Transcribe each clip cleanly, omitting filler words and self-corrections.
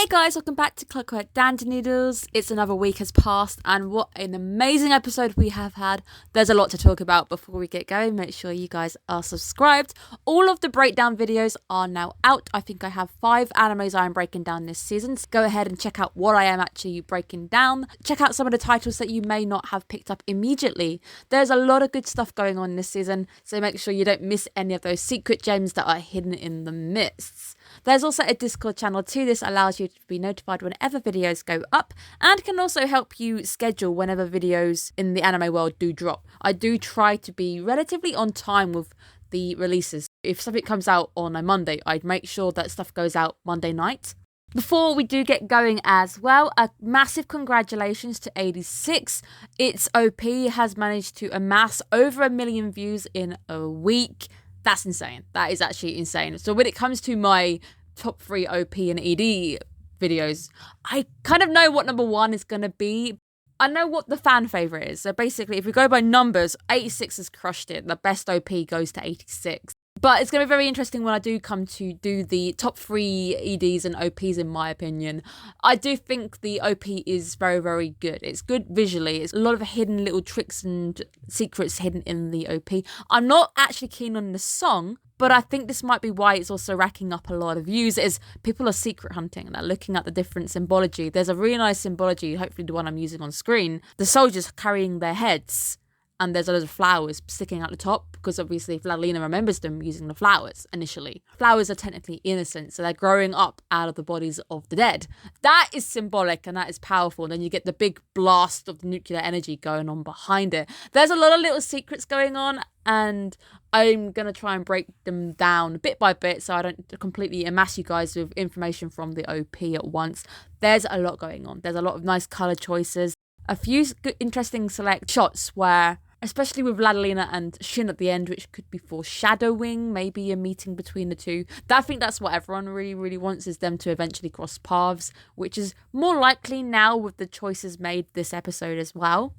Guys, welcome back to Clockwork Noodles. It's another week has passed and what an amazing episode we have had. There's a lot to talk about. Before we get going, make sure you guys are subscribed. All of the breakdown videos are now out. I think I have 5 animes I am breaking down this season. So go ahead and check out what I am actually breaking down. Check out some of the titles that you may not have picked up immediately. There's a lot of good stuff going on this season, so make sure you don't miss any of those secret gems that are hidden in the midst. There's also a Discord channel too. This allows you to be notified whenever videos go up and can also help you schedule whenever videos in the anime world do drop. I do try to be relatively on time with the releases. If something comes out on a Monday, I'd make sure that stuff goes out Monday night. Before we do get going as well, a massive congratulations to 86. Its OP has managed to amass over 1 million views in a week. That's insane. That is actually insane. So when it comes to my top 3 OP and ED videos, I kind of know what number 1 is going to be. I know what the fan favourite is. So basically, if we go by numbers, 86 has crushed it. The best OP goes to 86. But it's going to be very interesting when I do come to do the top 3 EDs and OPs in my opinion. I do think the OP is very, very good. It's good visually. It's a lot of hidden little tricks and secrets hidden in the OP. I'm not actually keen on the song, but I think this might be why it's also racking up a lot of views, is people are secret hunting and they're looking at the different symbology. There's a really nice symbology, hopefully the one I'm using on screen. The soldiers carrying their heads. And there's a lot of flowers sticking out the top because obviously Vladilina remembers them using the flowers initially. Flowers are technically innocent, so they're growing up out of the bodies of the dead. That is symbolic and that is powerful. And then you get the big blast of nuclear energy going on behind it. There's a lot of little secrets going on and I'm going to try and break them down bit by bit so I don't completely amass you guys with information from the OP at once. There's a lot going on. There's a lot of nice colour choices. A few good, interesting select shots where, especially with Vladilina and Shin at the end, which could be foreshadowing, maybe a meeting between the two. I think that's what everyone really, really wants, is them to eventually cross paths, which is more likely now with the choices made this episode as well.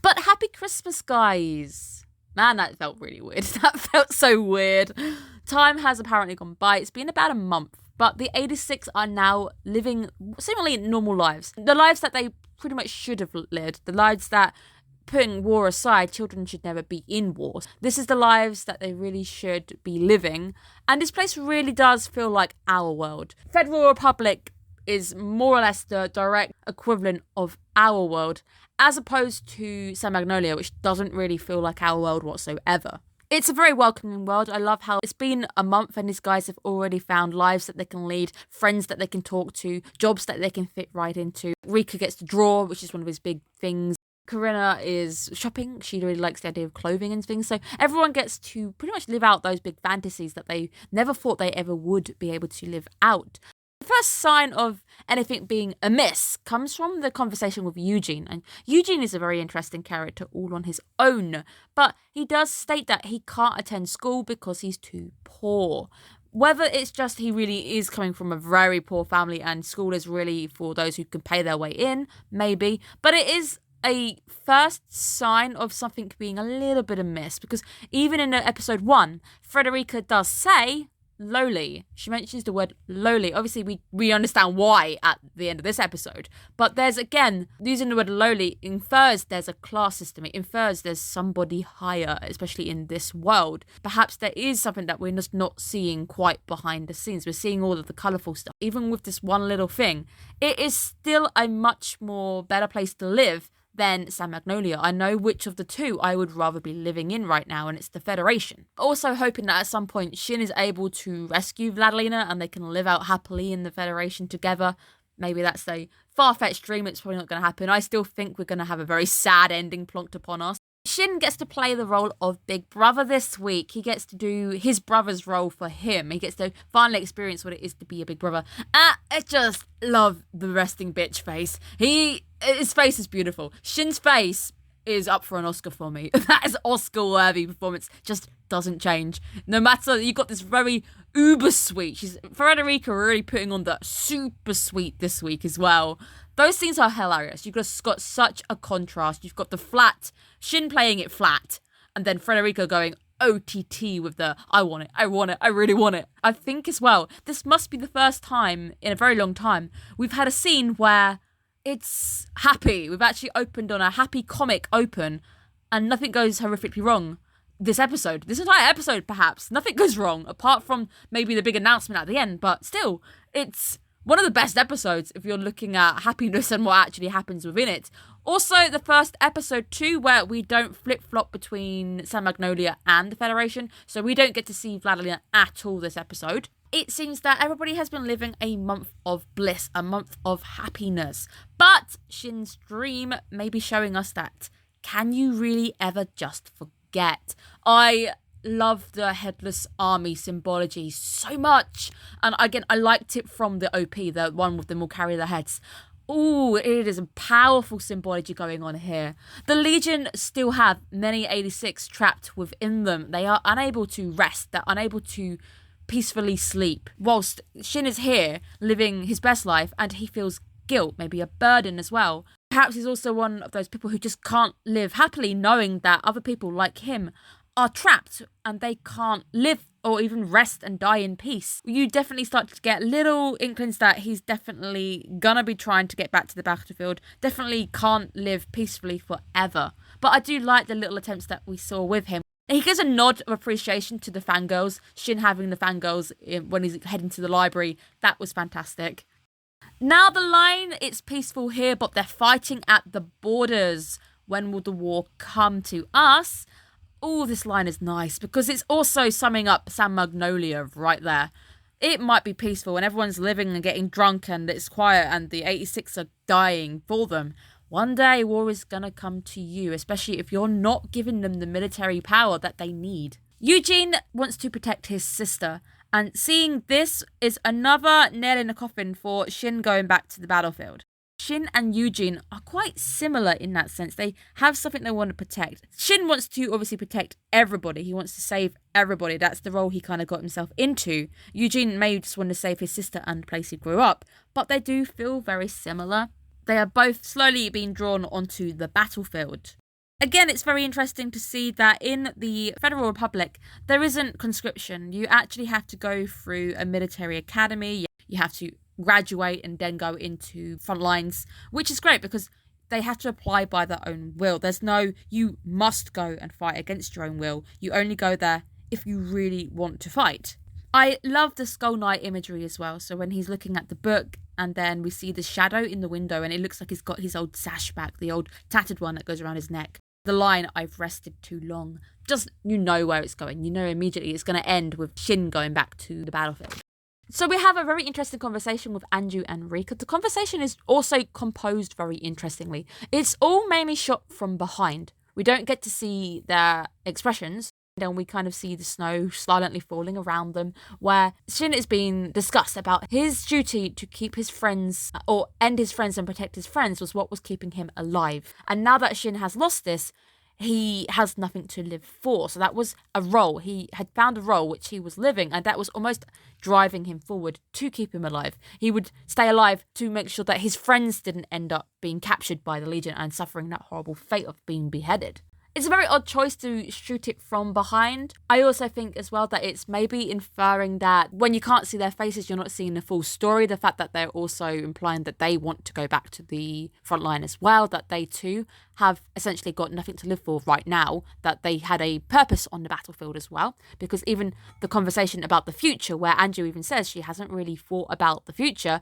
But happy Christmas, guys! Man, that felt really weird. That felt so weird. Time has apparently gone by. It's been about a month, but the 86 are now living seemingly normal lives. The lives that they pretty much should have lived. The lives that, putting war aside, children should never be in war. This is the lives that they really should be living. And this place really does feel like our world. Federal Republic is more or less the direct equivalent of our world, as opposed to San Magnolia, which doesn't really feel like our world whatsoever. It's a very welcoming world. I love how it's been a month and these guys have already found lives that they can lead, friends that they can talk to, jobs that they can fit right into. Rika gets to draw, which is one of his big things. Corinna is shopping. She really likes the idea of clothing and things. So everyone gets to pretty much live out those big fantasies that they never thought they ever would be able to live out. The first sign of anything being amiss comes from the conversation with Eugene. And Eugene is a very interesting character all on his own. But he does state that he can't attend school because he's too poor. Whether it's just he really is coming from a very poor family and school is really for those who can pay their way in, maybe. But it is a first sign of something being a little bit amiss, because even in episode 1, Frederica does say lowly. She mentions the word lowly. Obviously, we understand why at the end of this episode, but there's, again, using the word lowly infers there's a class system. It infers there's somebody higher, especially in this world. Perhaps there is something that we're just not seeing quite behind the scenes. We're seeing all of the colourful stuff. Even with this one little thing, it is still a much more better place to live than San Magnolia. I know which of the two I would rather be living in right now, and it's the Federation. Also hoping that at some point Shin is able to rescue Vladilina and they can live out happily in the Federation together. Maybe that's a far-fetched dream. It's probably not going to happen. I still think we're going to have a very sad ending plonked upon us. Shin gets to play the role of Big Brother this week. He gets to do his brother's role for him. He gets to finally experience what it is to be a Big Brother. I just love the resting bitch face. His face is beautiful. Shin's face is up for an Oscar for me. That is Oscar-worthy performance. Just doesn't change. No matter, you got this very uber sweet. Frederica really putting on the super sweet this week as well. Those scenes are hilarious. You've just got such a contrast. You've got the flat, Shin playing it flat, and then Frederica going OTT with the I want it, I really want it. I think as well, this must be the first time in a very long time we've had a scene where it's happy. We've actually opened on a happy comic open and nothing goes horrifically wrong. This entire episode perhaps, nothing goes wrong apart from maybe the big announcement at the end, but still, it's one of the best episodes if you're looking at happiness and what actually happens within it. Also, the first episode too, where we don't flip-flop between San Magnolia and the Federation, so we don't get to see Vladimir at all this episode. It seems that everybody has been living a month of bliss, a month of happiness. But Shin's dream may be showing us that, can you really ever just forget? I love the headless army symbology so much. And again, I liked it from the OP, the one with them will carry their heads. Ooh, it is a powerful symbology going on here. The Legion still have many 86 trapped within them. They are unable to rest. They're unable to peacefully sleep. Whilst Shin is here, living his best life, and he feels guilt, maybe a burden as well. Perhaps he's also one of those people who just can't live happily knowing that other people like him are trapped and they can't live or even rest and die in peace. You definitely start to get little inklings that he's definitely gonna be trying to get back to the battlefield, definitely can't live peacefully forever. But I do like the little attempts that we saw with him. He gives a nod of appreciation to the fangirls, Shin having the fangirls when he's heading to the library. That was fantastic. Now the line, it's peaceful here, but they're fighting at the borders. When will the war come to us? Oh, this line is nice because it's also summing up San Magnolia right there. It might be peaceful and everyone's living and getting drunk and it's quiet and the 86 are dying for them. One day war is gonna come to you, especially if you're not giving them the military power that they need. Eugene wants to protect his sister, and seeing this is another nail in the coffin for Shin going back to the battlefield. Shin and Eugene are quite similar in that sense. They have something they want to protect. Shin wants to obviously protect everybody. He wants to save everybody. That's the role he kind of got himself into. Eugene may just want to save his sister and the place he grew up, but they do feel very similar. They are both slowly being drawn onto the battlefield. Again, it's very interesting to see that in the Federal Republic, there isn't conscription. You actually have to go through a military academy. You have to graduate and then go into front lines, which is great because they have to apply by their own will. There's no, you must go and fight against your own will. You only go there if you really want to fight. I love the Skull Knight imagery as well. So when he's looking at the book and then we see the shadow in the window and it looks like he's got his old sash back, the old tattered one that goes around his neck. The line, "I've rested too long," just, you know where it's going. You know immediately it's going to end with Shin going back to the battlefield. So we have a very interesting conversation with Anju and Rika. The conversation is also composed very interestingly. It's all mainly shot from behind. We don't get to see their expressions. Then we kind of see the snow silently falling around them, where Shin is being discussed about his duty to keep his friends, or end his friends and protect his friends, was what was keeping him alive. And now that Shin has lost this, he has nothing to live for. So that was a role. He had found a role which he was living, and that was almost driving him forward to keep him alive. He would stay alive to make sure that his friends didn't end up being captured by the Legion and suffering that horrible fate of being beheaded. It's a very odd choice to shoot it from behind. I also think as well that it's maybe inferring that when you can't see their faces, you're not seeing the full story. The fact that they're also implying that they want to go back to the front line as well, that they too have essentially got nothing to live for right now, that they had a purpose on the battlefield as well. Because even the conversation about the future, where Anju even says she hasn't really thought about the future,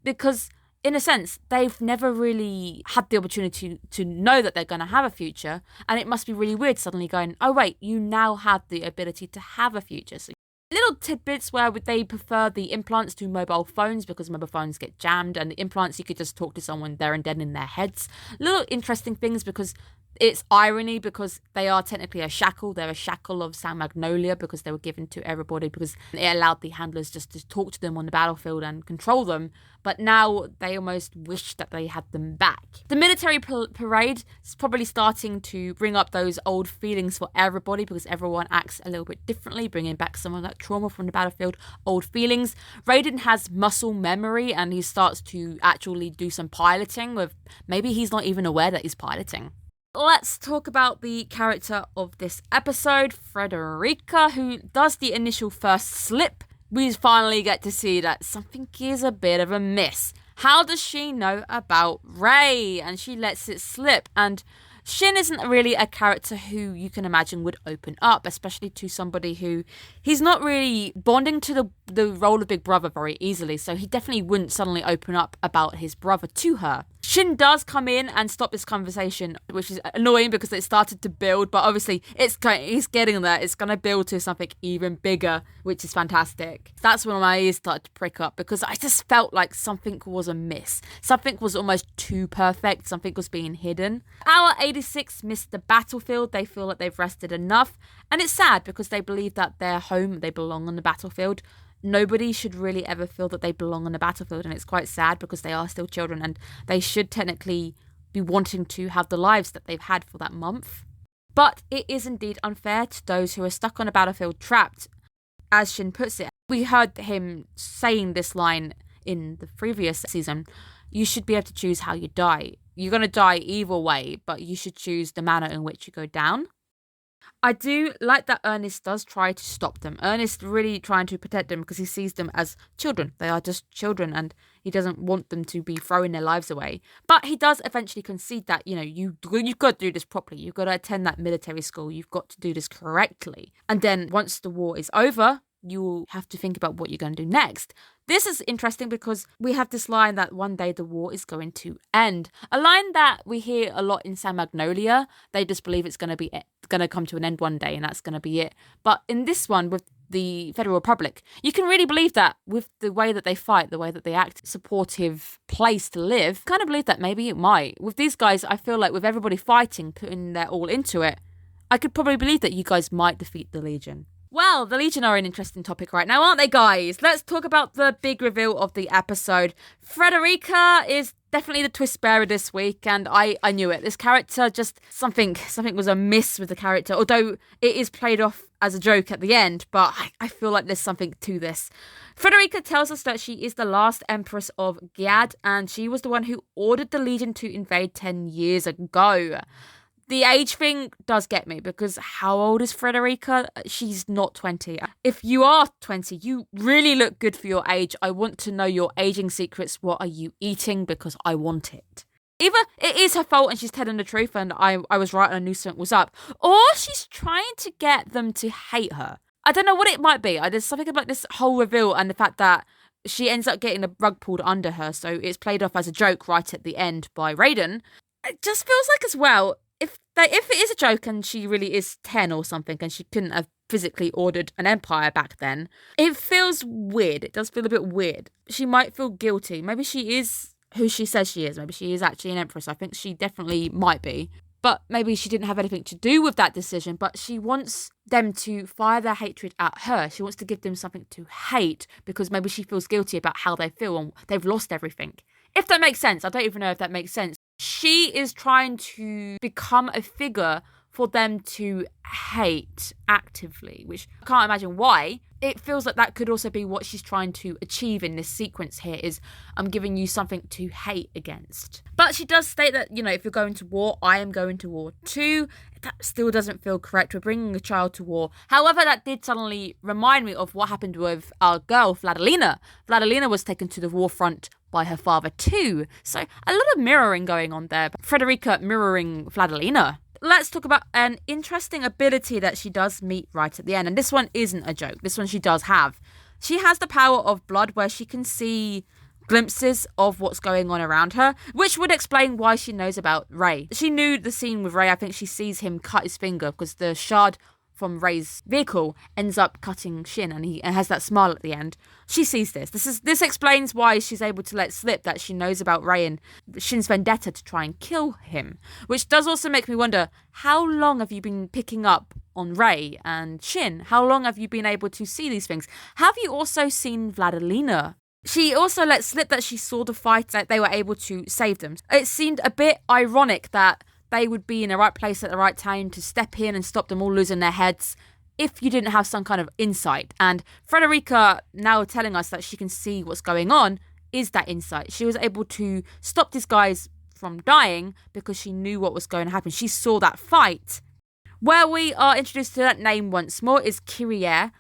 because in a sense, they've never really had the opportunity to know that they're going to have a future. And it must be really weird suddenly going, oh, wait, you now have the ability to have a future. So little tidbits where they prefer the implants to mobile phones because mobile phones get jammed, and the implants you could just talk to someone there and then in their heads. Little interesting things because it's irony, because they are technically a shackle. They're a shackle of San Magnolia because they were given to everybody because it allowed the handlers just to talk to them on the battlefield and control them. But now they almost wish that they had them back. The military parade is probably starting to bring up those old feelings for everybody because everyone acts a little bit differently, bringing back some of that trauma from the battlefield, old feelings. Raiden has muscle memory and he starts to actually do some piloting with, maybe he's not even aware that he's piloting. Let's talk about the character of this episode, Frederica, who does the initial first slip. We finally get to see that something is a bit of a miss. How does she know about Ray? And she lets it slip. And Shin isn't really a character who you can imagine would open up, especially to somebody who he's not really bonding to the role of Big Brother very easily. So he definitely wouldn't suddenly open up about his brother to her. Shin does come in and stop this conversation, which is annoying because it started to build, but obviously he's getting there. It's going to build to something even bigger, which is fantastic. That's when my ears started to prick up because I just felt like something was amiss. Something was almost too perfect. Something was being hidden. Hour 86 missed the battlefield. They feel that they've rested enough. And it's sad because they believe that they're home, they belong on the battlefield. Nobody should really ever feel that they belong on the battlefield, and it's quite sad because they are still children and they should technically be wanting to have the lives that they've had for that month. But it is indeed unfair to those who are stuck on a battlefield trapped, as Shin puts it. We heard him saying this line in the previous season. You should be able to choose how you die. You're going to die either way, but you should choose the manner in which you go down. I do like that Ernest does try to stop them. Ernest really trying to protect them because he sees them as children. They are just children and he doesn't want them to be throwing their lives away. But he does eventually concede that, you've got to do this properly. You've got to attend that military school. You've got to do this correctly. And then once the war is over, you'll have to think about what you're going to do next. This is interesting because we have this line that one day the war is going to end. A line that we hear a lot in San Magnolia. They just believe it's going to come to an end one day and that's going to be it. But in this one with the Federal Republic, you can really believe that with the way that they fight, the way that they act, supportive place to live. Kind of believe that maybe it might. With these guys, I feel like with everybody fighting, putting their all into it, I could probably believe that you guys might defeat the Legion. Well, the Legion are an interesting topic right now, aren't they, guys? Let's talk about the big reveal of the episode. Frederica is definitely the twist bearer this week, and I knew it. This character, just something was amiss with the character, although it is played off as a joke at the end, but I feel like there's something to this. Frederica tells us that she is the last Empress of Gyad, and she was the one who ordered the Legion to invade 10 years ago. The age thing does get me because how old is Frederica? She's not 20. If you are 20, you really look good for your age. I want to know your aging secrets. What are you eating? Because I want it. Either it is her fault and she's telling the truth and I was right and I knew something was up, or she's trying to get them to hate her. I don't know what it might be. There's something about this whole reveal and the fact that she ends up getting the rug pulled under her, so it's played off as a joke right at the end by Raiden. It just feels like as well, if it is a joke and she really is 10 or something and she couldn't have physically ordered an empire back then, it feels weird. It does feel a bit weird. She might feel guilty. Maybe she is who she says she is. Maybe she is actually an empress. I think she definitely might be. But maybe she didn't have anything to do with that decision, but she wants them to fire their hatred at her. She wants to give them something to hate because maybe she feels guilty about how they feel and they've lost everything. If that makes sense. I don't even know if that makes sense. She is trying to become a figure for them to hate actively, which I can't imagine why. It feels like that could also be what she's trying to achieve in this sequence here is I'm giving you something to hate against. But she does state that, if you're going to war, I am going to war too. That still doesn't feel correct. We're bringing a child to war. However, that did suddenly remind me of what happened with our girl, Vladilena. Vladilena was taken to the war front by her father too. So a lot of mirroring going on there. Frederica mirroring Vladilena. Let's talk about an interesting ability that she does meet right at the end. And this one isn't a joke. This one she does have. She has the power of blood where she can see glimpses of what's going on around her, which would explain why she knows about Ray. She knew the scene with Ray. I think she sees him cut his finger because the shard from Ray's vehicle ends up cutting Shin and he has that smile at the end. She sees this. This explains why she's able to let slip that she knows about Ray and Shin's vendetta to try and kill him, which does also make me wonder, how long have you been picking up on Ray and Shin? How long have you been able to see these things? Have you also seen Vladilena? She also let slip that she saw the fight, that they were able to save them. It seemed a bit ironic that they would be in the right place at the right time to step in and stop them all losing their heads if you didn't have some kind of insight. And Frederica now telling us that she can see what's going on is that insight. She was able to stop these guys from dying because she knew what was going to happen. She saw that fight. Where we are introduced to that name once more is Kyrie,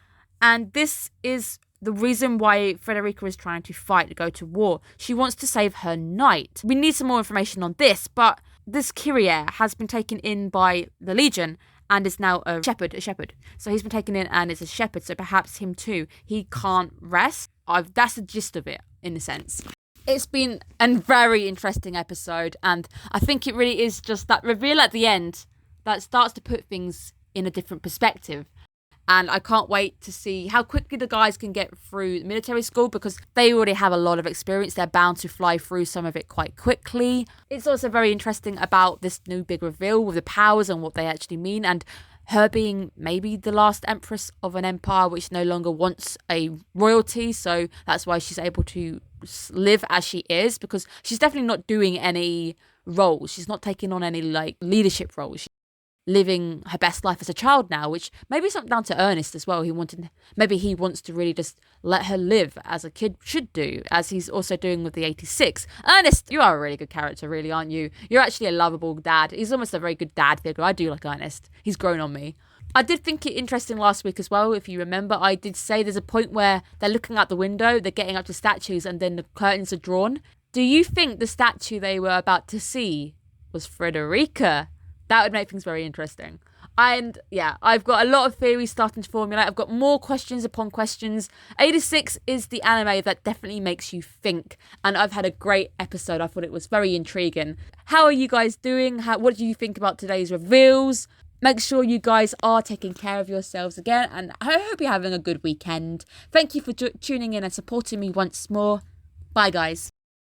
and this is the reason why Frederica is trying to fight to go to war. She wants to save her knight. We need some more information on this, but this Kyrie has been taken in by the Legion and is now a shepherd. So he's been taken in and is a shepherd, so perhaps him too. He can't rest. That's the gist of it, in a sense. It's been a very interesting episode, and I think it really is just that reveal at the end that starts to put things in a different perspective. And I can't wait to see how quickly the guys can get through military school, because they already have a lot of experience. They're bound to fly through some of it quite quickly. It's also very interesting about this new big reveal with the powers and what they actually mean, and her being maybe the last empress of an empire which no longer wants a royalty. So that's why she's able to live as she is, because she's definitely not doing any roles. She's not taking on any leadership roles. Living her best life as a child now, which maybe is something down to Ernest as well. Maybe he wants to really just let her live as a kid should do, as he's also doing with the 86. Ernest, you are a really good character, really, aren't you? You're actually a lovable dad. He's almost a very good dad figure. I do like Ernest. He's grown on me. I did think it interesting last week as well. If you remember, I did say there's a point where they're looking out the window, they're getting up to statues, and then the curtains are drawn. Do you think the statue they were about to see was Frederica? That would make things very interesting. And yeah, I've got a lot of theories starting to formulate. I've got more questions upon questions. 86 is the anime that definitely makes you think. And I've had a great episode. I thought it was very intriguing. How are you guys doing? What do you think about today's reveals? Make sure you guys are taking care of yourselves again. And I hope you're having a good weekend. Thank you for tuning in and supporting me once more. Bye, guys.